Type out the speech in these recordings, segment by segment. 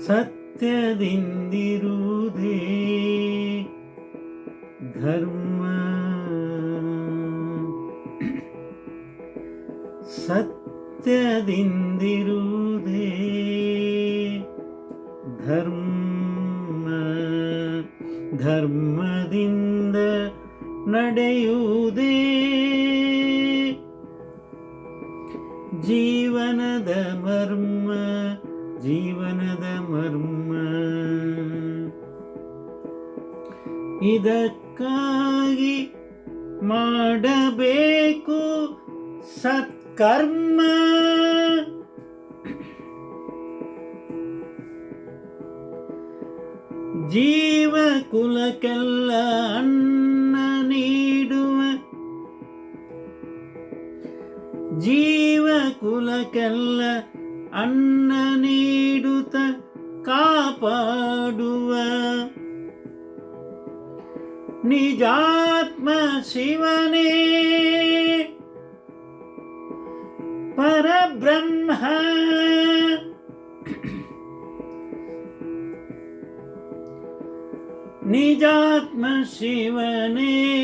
ಸತ್ಯದಿಂದಿರುವುದೇ ಧರ್ಮ. ಸತ್ಯದಿಂದಿರುವುದೇ ಧರ್ಮ. ಧರ್ಮದಿಂದ ನಡೆಯುವುದೇ ಜೀವನದ ಮರ್ಮ. ಜೀವನದ ಮರ್ಮ. ಇದಕ್ಕಾಗಿ ಮಾಡಬೇಕು ಸತ್ಕರ್ಮ. ಜೀವ ಕುಲಕ್ಕೆಲ್ಲ ಅನ್ನ ನೀಡುವ. ಜೀವ ಕುಲಕ್ಕೆಲ್ಲ ಅನ್ನ ನೀಡುತ್ತ ಕಾಪಾಡುವ ನಿಜಾತ್ಮ ಶಿವನೇ ಪರಬ್ರಹ್ಮ. ನಿಜಾತ್ಮ ಶಿವನೇ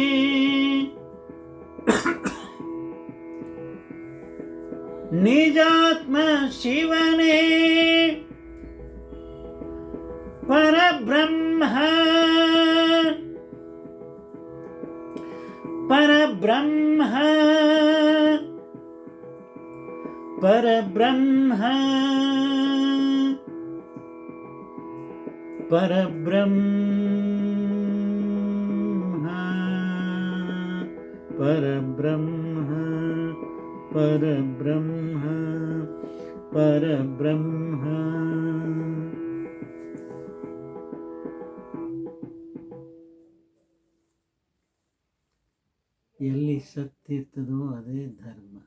ನಿಜಾತ್ಮ ಶಿವನೇ ಪರಬ್ರಹ್ಮ. ಪರಬ್ರಹ್ಮ. ಪರಬ್ರಹ್ಮ. ಪರಬ್ರಹ್ಮ. ಪರಬ್ರಹ್ಮ. ಪರಬ್ರಹ್ಮ. ಪರಬ್ರಹ್ಮ. ಎಲ್ಲಿ ಸತ್ಯ ಇರ್ತದೋ ಅದೇ ಧರ್ಮ.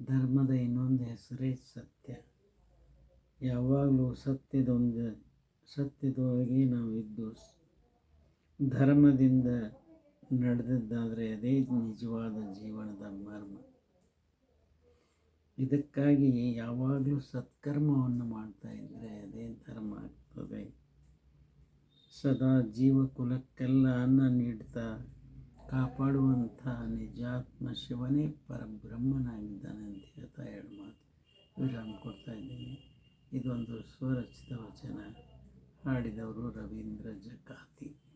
ಧರ್ಮದ ಇನ್ನೊಂದು ಹೆಸರೇ ಸತ್ಯ. ಯಾವಾಗಲೂ ಸತ್ಯದೊಳಗೆ ನಾವು ಇದ್ದು ಧರ್ಮದಿಂದ ನಡೆದದ್ದಾದರೆ ಅದೇ ನಿಜವಾದ ಜೀವನದ ಮರ್ಮ. ಇದಕ್ಕಾಗಿ ಯಾವಾಗಲೂ ಸತ್ಕರ್ಮವನ್ನು ಮಾಡ್ತಾ ಇದ್ದರೆ ಅದೇ ಧರ್ಮ ಆಗ್ತದೆ. ಸದಾ ಜೀವಕುಲಕ್ಕೆಲ್ಲ ಅನ್ನ ನೀಡ್ತಾ ಕಾಪಾಡುವಂಥ ನಿಜಾತ್ಮ ಶಿವನೇ ಪರಬ್ರಹ್ಮನಾಗಿದ್ದಾನೆ ಅಂತ ಹೇಳ್ತಾ ಎರಡು ಮಾತು ವಿರಾಮ ಕೊಡ್ತಾ ಇದ್ದೀನಿ. ಇದೊಂದು ಸ್ವರಚಿತ ವಚನ. ಹಾಡಿದವರು ರವೀಂದ್ರ ಜಕಾತಿ.